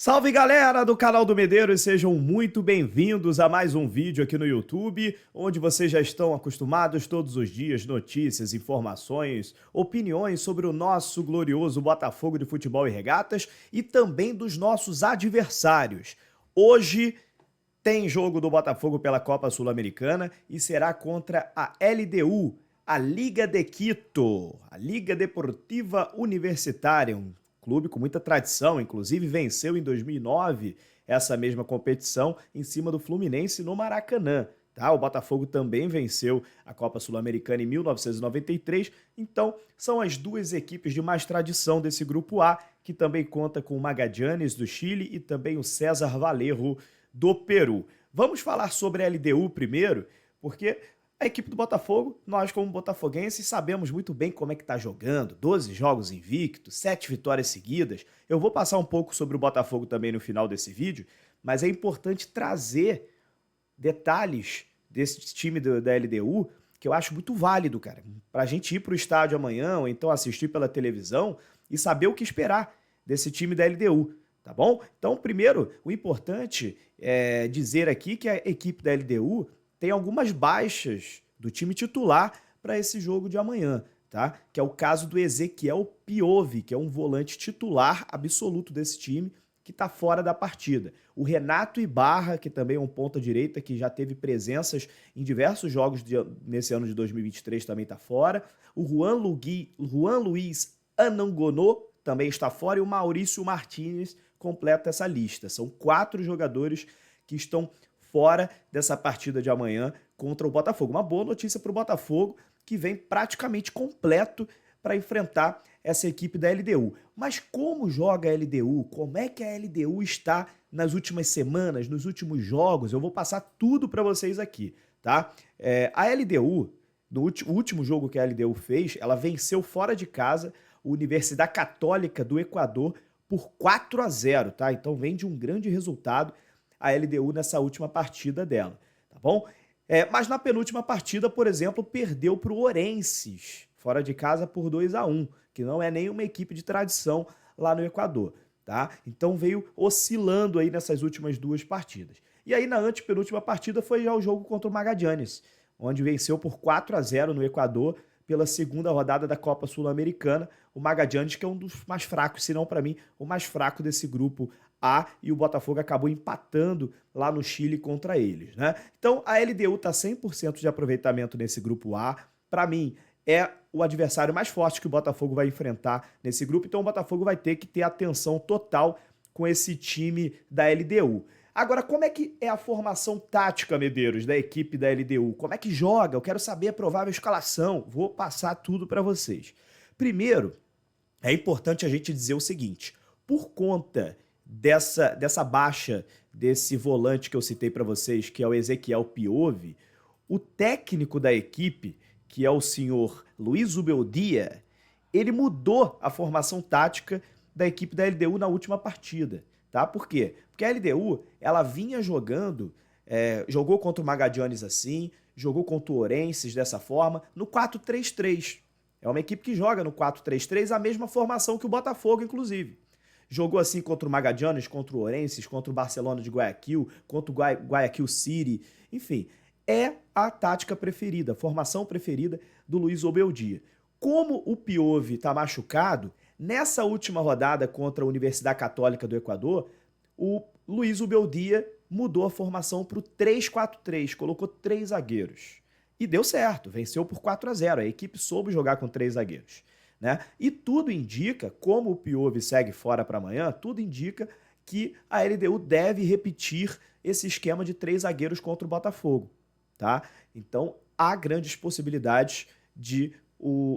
Salve galera do canal do Medeiros, sejam muito bem-vindos a mais um vídeo aqui no YouTube, onde vocês já estão acostumados todos os dias, notícias, informações, opiniões sobre o nosso glorioso Botafogo de Futebol e Regatas e também dos nossos adversários. Hoje tem jogo do Botafogo pela Copa Sul-Americana e será contra a LDU, a Liga de Quito, a Liga Deportiva Universitária, um clube com muita tradição, inclusive venceu em 2009 essa mesma competição em cima do Fluminense no Maracanã. Tá? O Botafogo também venceu a Copa Sul-Americana em 1993, então são as duas equipes de mais tradição desse grupo A, que também conta com o Magallanes do Chile e também o César Valerro do Peru. Vamos falar sobre a LDU primeiro, porque a equipe do Botafogo, nós como botafoguenses sabemos muito bem como é que tá jogando, 12 jogos invictos, 7 vitórias seguidas. Eu vou passar um pouco sobre o Botafogo também no final desse vídeo, mas é importante trazer detalhes desse time da LDU que eu acho muito válido, cara, pra gente ir pro estádio amanhã ou então assistir pela televisão e saber o que esperar desse time da LDU. Tá bom? Então, primeiro, o importante é dizer aqui que a equipe da LDU tem algumas baixas do time titular para esse jogo de amanhã, tá? Que é o caso do Ezequiel Piovi, que é um volante titular absoluto desse time, que está fora da partida. O Renato Ibarra, que também é um ponta-direita, que já teve presenças em diversos jogos nesse ano de 2023, também está fora. O Juan Luiz Anangonô também está fora, e o Maurício Martínez completa essa lista. São 4 jogadores que estão fora dessa partida de amanhã contra o Botafogo. Uma boa notícia para o Botafogo, que vem praticamente completo para enfrentar essa equipe da LDU. Mas como joga a LDU? Como é que a LDU está nas últimas semanas, nos últimos jogos? Eu vou passar tudo para vocês aqui, tá? A LDU, no último jogo que a LDU fez, ela venceu fora de casa a Universidade Católica do Equador por 4-0, tá? Então vem de um grande resultado a LDU nessa última partida dela, tá bom? Mas na penúltima partida, por exemplo, perdeu para o Orenses, fora de casa por 2-1, que não é nenhuma equipe de tradição lá no Equador, tá? Então veio oscilando aí nessas últimas 2 partidas. E aí na antepenúltima partida foi já o jogo contra o Magallanes, onde venceu por 4-0 no Equador pela segunda rodada da Copa Sul-Americana, o Magallanes, que é um dos mais fracos, se não para mim, o mais fraco desse grupo A, e o Botafogo acabou empatando lá no Chile contra eles, né? Então a LDU tá 100% de aproveitamento nesse grupo A. Para mim, é o adversário mais forte que o Botafogo vai enfrentar nesse grupo, então o Botafogo vai ter que ter atenção total com esse time da LDU. Agora, como é que é a formação tática, Medeiros, da equipe da LDU? Como é que joga? Eu quero saber a provável escalação. Vou passar tudo para vocês. Primeiro, é importante a gente dizer o seguinte: por conta dessa baixa desse volante que eu citei para vocês, que é o Ezequiel Piovi, o técnico da equipe, que é o senhor Luiz Ubeldia, ele mudou a formação tática da equipe da LDU na última partida. Tá? Por quê? Porque a LDU, ela vinha jogando, jogou contra o Magallanes assim, jogou contra o Orenses dessa forma, no 4-3-3. É uma equipe que joga no 4-3-3, a mesma formação que o Botafogo, inclusive. Jogou assim contra o Magallanes, contra o Orenses, contra o Barcelona de Guayaquil, contra o Guayaquil City. Enfim, é a tática preferida, a formação preferida do Luiz Ubeldia. Como o Piovi está machucado, nessa última rodada contra a Universidade Católica do Equador, o Luiz Ubeldia mudou a formação para o 3-4-3, colocou 3 zagueiros. E deu certo, venceu por 4-0, a equipe soube jogar com 3 zagueiros. Né? E tudo indica, como o Piovi segue fora para amanhã, tudo indica que a LDU deve repetir esse esquema de 3 zagueiros contra o Botafogo. Tá? Então há grandes possibilidades de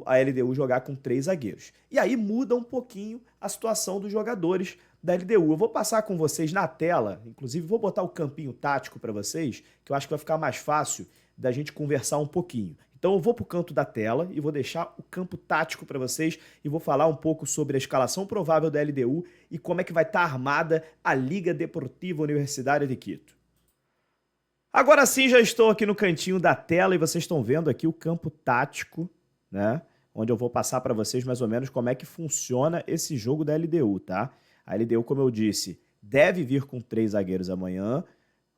a LDU jogar com 3 zagueiros. E aí muda um pouquinho a situação dos jogadores da LDU. Eu vou passar com vocês na tela, inclusive vou botar o campinho tático para vocês, que eu acho que vai ficar mais fácil da gente conversar um pouquinho. Então eu vou para o canto da tela e vou deixar o campo tático para vocês e vou falar um pouco sobre a escalação provável da LDU e como é que vai estar armada a Liga Deportiva Universitária de Quito. Agora sim, já estou aqui no cantinho da tela e vocês estão vendo aqui o campo tático, né? Onde eu vou passar para vocês mais ou menos como é que funciona esse jogo da LDU, tá? A LDU, como eu disse, deve vir com 3 zagueiros amanhã,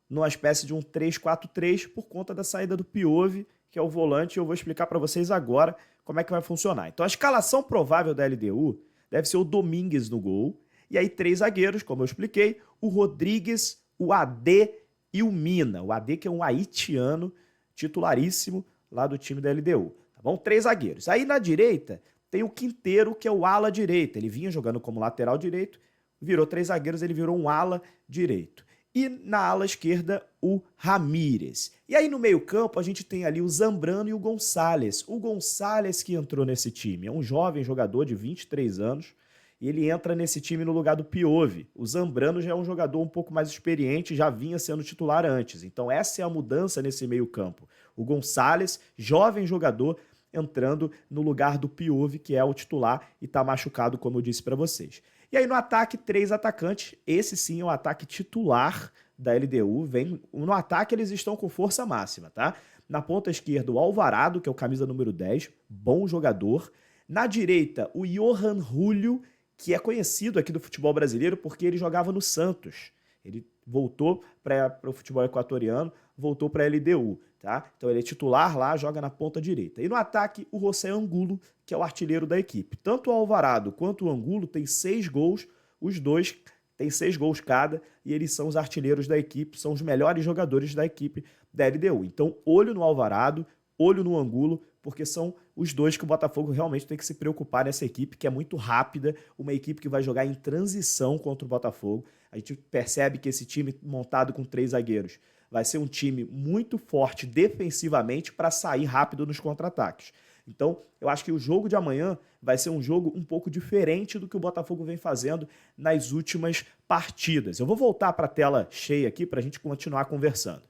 numa espécie de um 3-4-3 por conta da saída do Piove, que é o volante, e eu vou explicar para vocês agora como é que vai funcionar. Então a escalação provável da LDU deve ser o Domingues no gol, e aí 3 zagueiros, como eu expliquei, o Rodrigues, o AD e o Mina. O AD que é um haitiano titularíssimo lá do time da LDU. Tá bom? 3 zagueiros. Aí na direita tem o Quinteiro, que é o ala direita. Ele vinha jogando como lateral direito, virou 3 zagueiros, ele virou um ala direito. E na ala esquerda, o Ramírez. E aí no meio-campo a gente tem ali o Zambrano e o Gonçalves. O Gonçalves que entrou nesse time é um jovem jogador de 23 anos e ele entra nesse time no lugar do Piove. O Zambrano já é um jogador um pouco mais experiente, já vinha sendo titular antes. Então essa é a mudança nesse meio-campo. O Gonçalves, jovem jogador, entrando no lugar do Piove, que é o titular e está machucado, como eu disse para vocês. E aí no ataque, 3 atacantes. Esse sim é o ataque titular da LDU. No ataque eles estão com força máxima, tá? Na ponta esquerda, o Alvarado, que é o camisa número 10, bom jogador. Na direita, o Johan Julio, que é conhecido aqui do futebol brasileiro porque ele jogava no Santos. Ele voltou para o futebol equatoriano, voltou para a LDU, tá? Então ele é titular lá, joga na ponta direita. E no ataque, o José Angulo, que é o artilheiro da equipe. Tanto o Alvarado quanto o Angulo têm 6 gols, os dois têm 6 gols cada, e eles são os artilheiros da equipe, são os melhores jogadores da equipe da LDU. Então, olho no Alvarado, olho no Angulo, porque são os dois que o Botafogo realmente tem que se preocupar nessa equipe, que é muito rápida, uma equipe que vai jogar em transição contra o Botafogo. A gente percebe que esse time montado com 3 zagueiros vai ser um time muito forte defensivamente para sair rápido nos contra-ataques. Então, eu acho que o jogo de amanhã vai ser um jogo um pouco diferente do que o Botafogo vem fazendo nas últimas partidas. Eu vou voltar para a tela cheia aqui para a gente continuar conversando.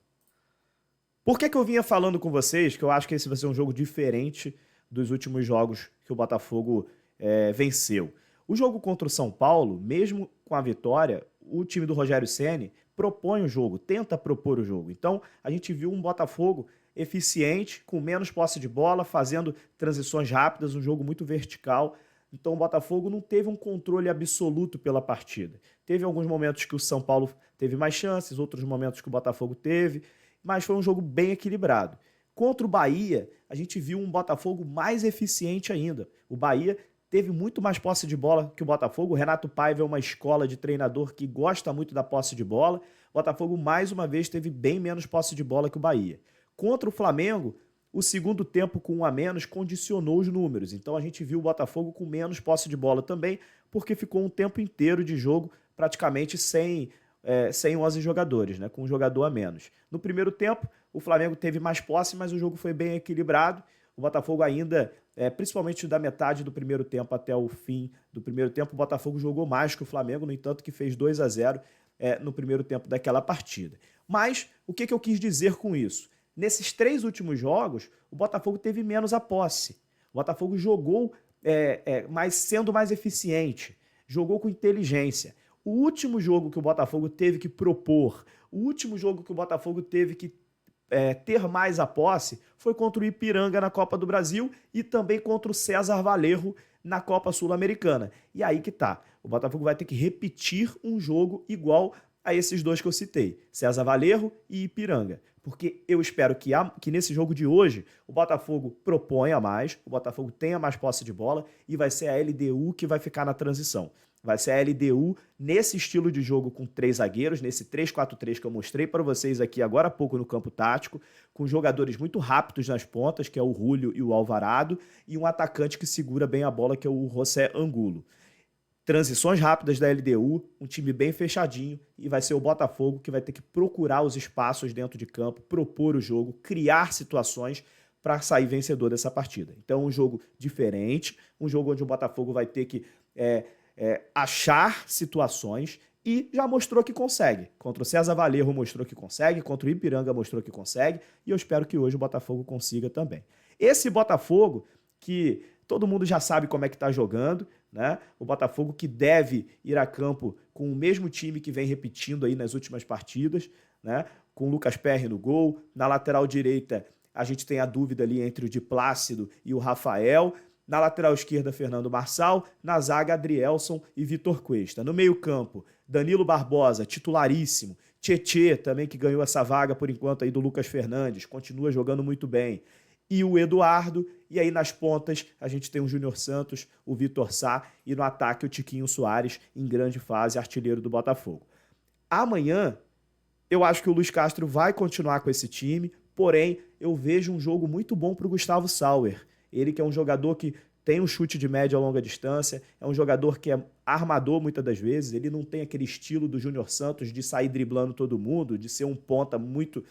Por que eu vinha falando com vocês que eu acho que esse vai ser um jogo diferente dos últimos jogos que o Botafogo venceu? O jogo contra o São Paulo, mesmo com a vitória, o time do Rogério Ceni propõe o jogo, tenta propor o jogo. Então, a gente viu um Botafogo eficiente, com menos posse de bola, fazendo transições rápidas, um jogo muito vertical. Então o Botafogo não teve um controle absoluto pela partida. Teve alguns momentos que o São Paulo teve mais chances, outros momentos que o Botafogo teve, mas foi um jogo bem equilibrado. Contra o Bahia, a gente viu um Botafogo mais eficiente ainda. O Bahia teve muito mais posse de bola que o Botafogo. O Renato Paiva é uma escola de treinador que gosta muito da posse de bola. O Botafogo, mais uma vez, teve bem menos posse de bola que o Bahia. Contra o Flamengo, o segundo tempo com 1 a menos condicionou os números. Então a gente viu o Botafogo com menos posse de bola também, porque ficou um tempo inteiro de jogo praticamente sem 11 jogadores, né, com um jogador a menos. No primeiro tempo, o Flamengo teve mais posse, mas o jogo foi bem equilibrado. O Botafogo ainda, principalmente da metade do primeiro tempo até o fim do primeiro tempo, o Botafogo jogou mais que o Flamengo, no entanto que fez 2 a 0 no primeiro tempo daquela partida. Mas o que eu quis dizer com isso? Nesses 3 últimos jogos, o Botafogo teve menos a posse. O Botafogo jogou sendo mais eficiente, jogou com inteligência. O último jogo que o Botafogo teve que propor, o último jogo que o Botafogo teve que ter mais a posse foi contra o Ipiranga na Copa do Brasil e também contra o César Valerro na Copa Sul-Americana. E aí que tá, o Botafogo vai ter que repetir um jogo igual a esses 2 que eu citei, César Valerro e Ipiranga. Porque eu espero que nesse jogo de hoje o Botafogo proponha mais, o Botafogo tenha mais posse de bola e vai ser a LDU que vai ficar na transição. Vai ser a LDU nesse estilo de jogo com 3 zagueiros, nesse 3-4-3 que eu mostrei para vocês aqui agora há pouco no campo tático, com jogadores muito rápidos nas pontas, que é o Julio e o Alvarado, e um atacante que segura bem a bola, que é o José Angulo. Transições rápidas da LDU, um time bem fechadinho, e vai ser o Botafogo que vai ter que procurar os espaços dentro de campo, propor o jogo, criar situações para sair vencedor dessa partida. Então, um jogo diferente, um jogo onde o Botafogo vai ter que achar situações e já mostrou que consegue. Contra o César Valerro mostrou que consegue, contra o Ipiranga mostrou que consegue, e eu espero que hoje o Botafogo consiga também. Esse Botafogo que todo mundo já sabe como é que está jogando, né? O Botafogo que deve ir a campo com o mesmo time que vem repetindo aí nas últimas partidas, né? Com o Lucas Perry no gol. Na lateral direita, a gente tem a dúvida ali entre o Di Plácido e o Rafael. Na lateral esquerda, Fernando Marçal. Na zaga, Adrielson e Vitor Cuesta. No meio-campo, Danilo Barbosa, titularíssimo. Tietê, também que ganhou essa vaga por enquanto aí do Lucas Fernandes, continua jogando muito bem. E o Eduardo, e aí nas pontas a gente tem o Júnior Santos, o Vitor Sá e no ataque o Tiquinho Soares em grande fase, artilheiro do Botafogo. Amanhã eu acho que o Luiz Castro vai continuar com esse time, porém eu vejo um jogo muito bom para o Gustavo Sauer. Ele que é um jogador que tem um chute de média a longa distância, é um jogador que é armador muitas das vezes, ele não tem aquele estilo do Júnior Santos de sair driblando todo mundo, de ser um ponta muito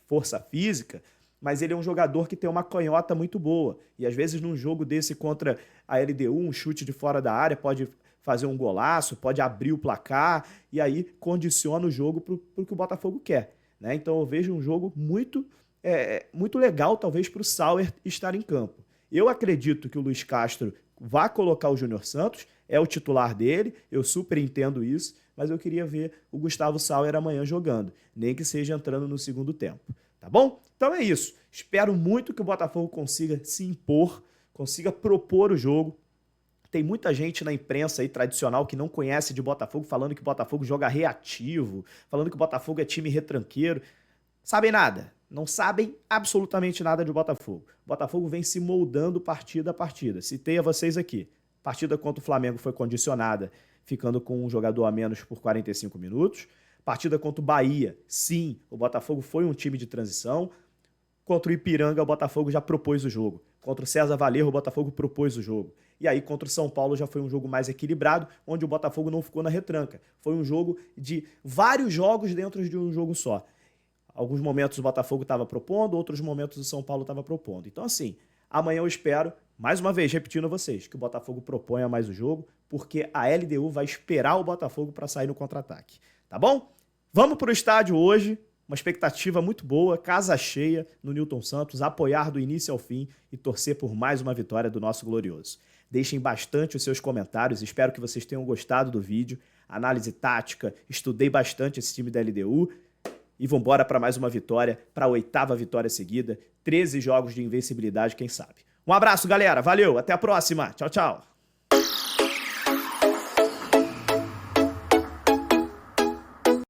força física, mas ele é um jogador que tem uma canhota muito boa. E às vezes num jogo desse contra a LDU, um chute de fora da área pode fazer um golaço, pode abrir o placar e aí condiciona o jogo para o que o Botafogo quer, né? Então eu vejo um jogo muito legal talvez para o Sauer estar em campo. Eu acredito que o Luiz Castro vai colocar o Júnior Santos, é o titular dele, eu super entendo isso, mas eu queria ver o Gustavo Sauer amanhã jogando, nem que seja entrando no segundo tempo. Tá bom? Então é isso. Espero muito que o Botafogo consiga se impor, consiga propor o jogo. Tem muita gente na imprensa aí tradicional que não conhece de Botafogo, falando que o Botafogo joga reativo, falando que o Botafogo é time retranqueiro. Sabem nada. Não sabem absolutamente nada de Botafogo. O Botafogo vem se moldando partida a partida. Citei a vocês aqui. A partida contra o Flamengo foi condicionada, ficando com um jogador a menos por 45 minutos. Partida contra o Bahia, sim, o Botafogo foi um time de transição. Contra o Ipiranga, o Botafogo já propôs o jogo. Contra o César Valerro, o Botafogo propôs o jogo. E aí, contra o São Paulo, já foi um jogo mais equilibrado, onde o Botafogo não ficou na retranca. Foi um jogo de vários jogos dentro de um jogo só. Alguns momentos o Botafogo estava propondo, outros momentos o São Paulo estava propondo. Então, assim, amanhã eu espero, mais uma vez, repetindo a vocês, que o Botafogo proponha mais o jogo, porque a LDU vai esperar o Botafogo para sair no contra-ataque. Tá bom? Vamos para o estádio hoje, uma expectativa muito boa, casa cheia no Newton Santos, apoiar do início ao fim e torcer por mais uma vitória do nosso glorioso. Deixem bastante os seus comentários, espero que vocês tenham gostado do vídeo, análise tática, estudei bastante esse time da LDU e vambora para mais uma vitória, para a 8ª vitória seguida, 13 jogos de invencibilidade, quem sabe. Um abraço, galera, valeu, até a próxima, tchau, tchau.